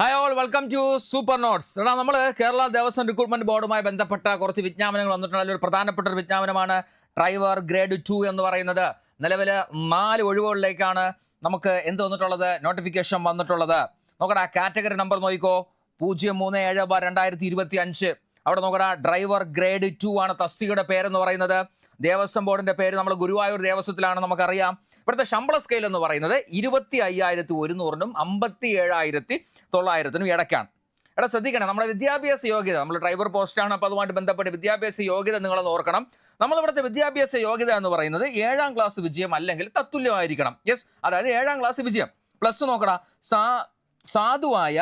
Hi all, welcome to super notes. എടാ, നമ്മൾ Kerala Devaswom recruitment ബോർഡുമായി ബന്ധപ്പെട്ട കുറച്ച് വിജ്ഞാപനങ്ങൾ വന്നിട്ടുള്ള ഒരു പ്രധാനപ്പെട്ട ഒരു വിജ്ഞാപനമാണ് ഡ്രൈവർ ഗ്രേഡ് 2 എന്ന് പറയുന്നത്. നിലവിൽ 4 ഒഴിവുകളിലേക്കാണ് നമുക്ക് എന്ത് വന്നിട്ടുള്ളത്, നോട്ടിഫിക്കേഷൻ വന്നിട്ടുള്ളത്. നോക്കടാ, കാറ്റഗറി നമ്പർ നോക്കിക്കോ, 037/2025. അവിടെ നോക്കടാ, ഡ്രൈവർ ഗ്രേഡ് 2 ആണ് തസ്തികയുടെ പേരെന്ന് പറയുന്നത്. ദേവസ്വം ബോർഡിന്റെ പേര് നമ്മൾ ഗുരുവായൂർ ദേവസ്വത്തിലാണ്, നമുക്കറിയാം. ഇവിടുത്തെ ശമ്പള സ്കെയിൽ എന്ന് പറയുന്നത് 25,100-നും 57,900-നും ഇടയ്ക്കാണ്. എടാ ശ്രദ്ധിക്കണം, നമ്മുടെ വിദ്യാഭ്യാസ യോഗ്യത, നമ്മൾ ഡ്രൈവർ പോസ്റ്റാണ്, അപ്പോൾ അതുമായിട്ട് ബന്ധപ്പെട്ട് വിദ്യാഭ്യാസ യോഗ്യത നിങ്ങളൊന്ന് ഓർക്കണം. നമ്മളിവിടുത്തെ വിദ്യാഭ്യാസ യോഗ്യത എന്ന് പറയുന്നത് 7ാം ക്ലാസ് വിജയം അല്ലെങ്കിൽ തത്തുല്യമായിരിക്കണം. യെസ്, അതായത് 7ാം ക്ലാസ് വിജയം പ്ലസ് നോക്കടാ, സാധുവായ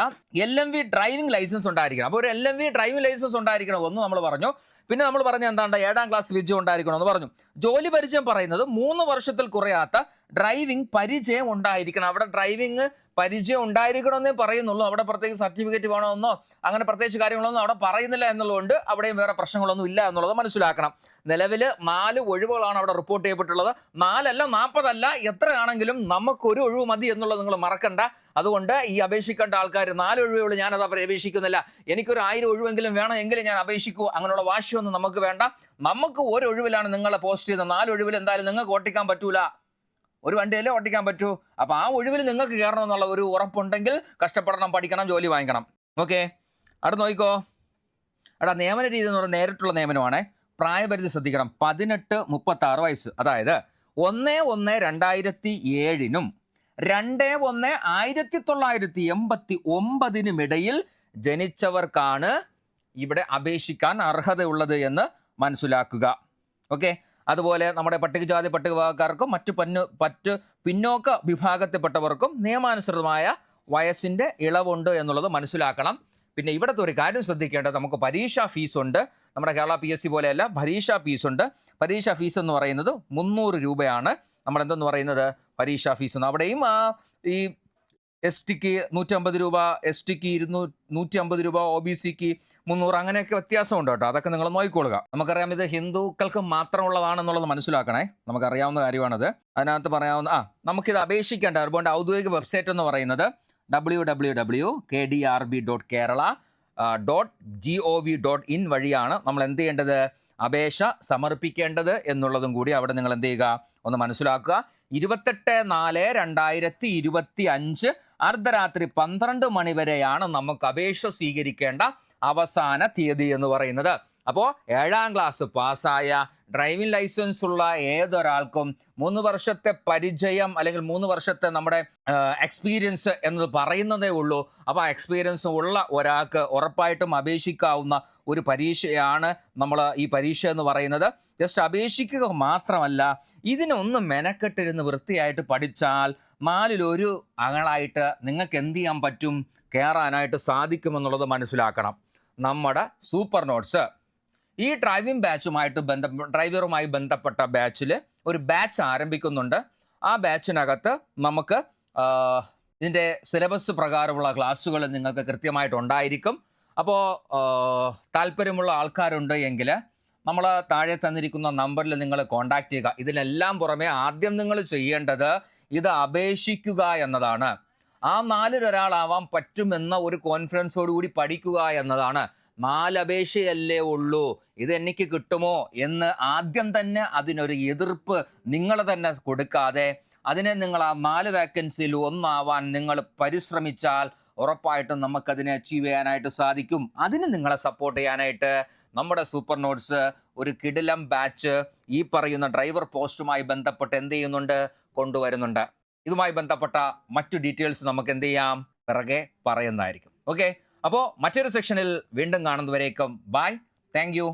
LMV ഡ്രൈവിംഗ് ലൈസൻസ് ഉണ്ടായിരിക്കണം. അപ്പോൾ ഒരു LMV ഡ്രൈവിംഗ് ലൈസൻസ് ഉണ്ടായിരിക്കണം ഒന്ന് നമ്മൾ പറഞ്ഞു. പിന്നെ നമ്മൾ പറഞ്ഞ എന്താണ്ട് 7ാം ക്ലാസ് വിജയം ഉണ്ടായിരിക്കണമെന്ന് പറഞ്ഞു. ജോലി പരിചയം പറയുന്നത് 3 വർഷത്തിൽ കുറയാത്ത ഡ്രൈവിംഗ് പരിചയം ഉണ്ടായിരിക്കണം. അവിടെ ഡ്രൈവിംഗ് പരിചയം ഉണ്ടായിരിക്കണമെന്നേ പറയുന്നുള്ളൂ. അവിടെ പ്രത്യേകിച്ച് സർട്ടിഫിക്കറ്റ് വേണമെന്നോ അങ്ങനെ പ്രത്യേകിച്ച് കാര്യങ്ങളൊന്നും അവിടെ പറയുന്നില്ല എന്നുള്ളതുകൊണ്ട് അവിടെയും വേറെ പ്രശ്നങ്ങളൊന്നും ഇല്ല എന്നുള്ളത് മനസ്സിലാക്കണം. നിലവിൽ 4 ഒഴിവുകളാണ് അവിടെ റിപ്പോർട്ട് ചെയ്യപ്പെട്ടുള്ളത്. 4 അല്ല 40 അല്ല, എത്രയാണെങ്കിലും നമുക്കൊരു ഒഴിവ് മതി എന്നുള്ളത് നിങ്ങൾ മറക്കണ്ട. അതുകൊണ്ട് ഈ അപേക്ഷിക്കേണ്ട ആൾക്കാർ 4 ഒഴിവുകൾ ഞാനത് അപേക്ഷിക്കുന്നില്ല, എനിക്കൊരു 1000 ഒഴിവെങ്കിലും വേണം എങ്കിലും ഞാൻ അപേക്ഷിക്കൂ, അങ്ങനെയുള്ള വാശിയൊന്നും നമുക്ക് വേണ്ട. നമുക്ക് ഒരു ഒഴിവിലാണ് നിങ്ങളെ പോസ്റ്റ് ചെയ്യുന്നത്. 4 ഒഴിവിൽ എന്തായാലും നിങ്ങൾക്ക് ഓട്ടിക്കാൻ പറ്റൂല, ഒരു വണ്ടിയല്ലേ ഓട്ടിക്കാൻ പറ്റൂ. അപ്പോൾ ആ ഒഴിവിൽ നിങ്ങൾക്ക് കയറണം എന്നുള്ള ഒരു ഉറപ്പുണ്ടെങ്കിൽ കഷ്ടപ്പെടണം, പഠിക്കണം, ജോലി വാങ്ങിക്കണം. ഓക്കെ, അവിടെ നോക്കിക്കോ. എടാ, നിയമന രീതി എന്ന് പറയുന്നത് നേരിട്ടുള്ള നിയമനമാണ്. പ്രായപരിധി ശ്രദ്ധിക്കണം, 18-36 വയസ്സ്. അതായത് 1/1/2007-നും 2/1/1989-നും ഇടയിൽ ജനിച്ചവർക്കാണ് ഇവിടെ അപേക്ഷിക്കാൻ അർഹതയുള്ളത് എന്ന് മനസ്സിലാക്കുക. ഓക്കെ, അതുപോലെ നമ്മുടെ പട്ടികജാതി പട്ടികവർഗക്കാർക്കും മറ്റു പിന്നോക്ക വിഭാഗത്തിൽപ്പെട്ടവർക്കും നിയമാനുസൃതമായ വയസ്സിൻ്റെ ഇളവുണ്ട് എന്നുള്ളത് മനസ്സിലാക്കണം. പിന്നെ ഇവിടുത്തെ ഒരു കാര്യം ശ്രദ്ധിക്കേണ്ടത്, നമുക്ക് പരീക്ഷാ ഫീസുണ്ട്. നമ്മുടെ കേരള PSC പോലെയല്ല, പരീക്ഷാ ഫീസുണ്ട്. പരീക്ഷാ ഫീസ് എന്ന് പറയുന്നത് 300 രൂപയാണ്. നമ്മളെന്തെന്ന് പറയുന്നത് പരീക്ഷാ ഫീസ്. അവിടെയും ഈ STക്ക് 150 രൂപ, STക്ക് 150 രൂപ, OBCക്ക് 300, അങ്ങനെയൊക്കെ വ്യത്യാസമുണ്ട് കേട്ടോ. അതൊക്കെ നിങ്ങൾ നോക്കിക്കൊള്ളുക. നമുക്കറിയാം ഇത് ഹിന്ദുക്കൾക്ക് മാത്രമുള്ളതാണെന്നുള്ളത് മനസ്സിലാക്കണേ, നമുക്കറിയാവുന്ന കാര്യമാണത്. അതിനകത്ത് പറയാവുന്ന നമുക്കിത് അപേക്ഷിക്കേണ്ട അതുകൊണ്ട് ഔദ്യോഗിക വെബ്സൈറ്റ് എന്ന് പറയുന്നത് www.kdrb.kerala.gov.in വഴിയാണ് നമ്മൾ എന്ത് ചെയ്യേണ്ടത്, അപേക്ഷ സമർപ്പിക്കേണ്ടത് എന്നുള്ളതും കൂടി അവിടെ നിങ്ങൾ എന്ത് ചെയ്യുക, ഒന്ന് മനസ്സിലാക്കുക. 28/4/2025 അർദ്ധരാത്രി 12 മണി വരെയാണ് നമുക്ക് അപേക്ഷ സ്വീകരിക്കേണ്ട അവസാന തീയതി എന്ന് പറയുന്നത്. അപ്പോൾ 7ാം ക്ലാസ് പാസ്സായ ഡ്രൈവിംഗ് ലൈസൻസ് ഉള്ള ഏതൊരാൾക്കും 3 വർഷത്തെ പരിചയം അല്ലെങ്കിൽ 3 വർഷത്തെ നമ്മുടെ എക്സ്പീരിയൻസ് എന്നത് പറയുന്നതേ ഉള്ളൂ. അപ്പോൾ ആ എക്സ്പീരിയൻസ് ഉള്ള ഒരാൾക്ക് ഉറപ്പായിട്ടും അപേക്ഷിക്കാവുന്ന ഒരു പരീക്ഷയാണ് നമ്മൾ ഈ പരീക്ഷ എന്ന് പറയുന്നത്. ജസ്റ്റ് അപേക്ഷിക്കുക മാത്രമല്ല, ഇതിനൊന്ന് മെനക്കെട്ടിരുന്ന് വൃത്തിയായിട്ട് പഠിച്ചാൽ 4-1 ആളായിട്ട് നിങ്ങൾക്ക് എന്ത് ചെയ്യാൻ പറ്റും, കയറാനായിട്ട് സാധിക്കുമെന്നുള്ളത് മനസ്സിലാക്കണം. നമ്മുടെ സൂപ്പർ നോട്ട്സ് ഈ ഡ്രൈവിംഗ് ബാച്ചുമായിട്ട് ഡ്രൈവറുമായി ബന്ധപ്പെട്ട ബാച്ചിൽ ഒരു ബാച്ച് ആരംഭിക്കുന്നുണ്ട്. ആ ബാച്ചിനകത്ത് നമുക്ക് ഇതിൻ്റെ സിലബസ് പ്രകാരമുള്ള ക്ലാസ്സുകൾ നിങ്ങൾക്ക് കൃത്യമായിട്ടുണ്ടായിരിക്കും. അപ്പോൾ താല്പര്യമുള്ള ആൾക്കാരുണ്ട് എങ്കിൽ നമ്മൾ താഴെ തന്നിരിക്കുന്ന നമ്പറിൽ നിങ്ങൾ കോൺടാക്റ്റ് ചെയ്യുക. ഇതിനെല്ലാം പുറമെ ആദ്യം നിങ്ങൾ ചെയ്യേണ്ടത് ഇത് അപേക്ഷിക്കുക എന്നതാണ്. ആ 4-ൽ ഒരാളാവാൻ പറ്റുമെന്ന ഒരു കോൺഫിഡൻസോട് കൂടി പഠിക്കുക എന്നതാണ്. 4 അപേക്ഷയല്ലേ ഉള്ളൂ, ഇത് എനിക്ക് കിട്ടുമോ എന്ന് ആദ്യം തന്നെ അതിനൊരു എതിർപ്പ് നിങ്ങൾ തന്നെ കൊടുക്കാതെ അതിനെ നിങ്ങൾ ആ 4 വേക്കൻസിയിൽ ഒന്നാവാൻ നിങ്ങൾ പരിശ്രമിച്ചാൽ ഉറപ്പായിട്ടും നമുക്കതിനെ അച്ചീവ് ചെയ്യാനായിട്ട് സാധിക്കും. അതിന് നിങ്ങളെ സപ്പോർട്ട് ചെയ്യാനായിട്ട് നമ്മുടെ സൂപ്പർ നോട്ട്സ് ഒരു കിടിലം ബാച്ച് ഈ പറയുന്ന ഡ്രൈവർ പോസ്റ്റുമായി ബന്ധപ്പെട്ട് എന്ത് ചെയ്യുന്നുണ്ട്, കൊണ്ടുവരുന്നുണ്ട്. ഇതുമായി ബന്ധപ്പെട്ട മറ്റു ഡീറ്റെയിൽസ് നമുക്ക് എന്ത് ചെയ്യാം, പിറകെ പറയുന്നതായിരിക്കും. ഓക്കെ, അപ്പോൾ മറ്റൊരു സെക്ഷനിൽ വീണ്ടും കാണുന്നതുവരേക്കും ബൈ, താങ്ക് യു.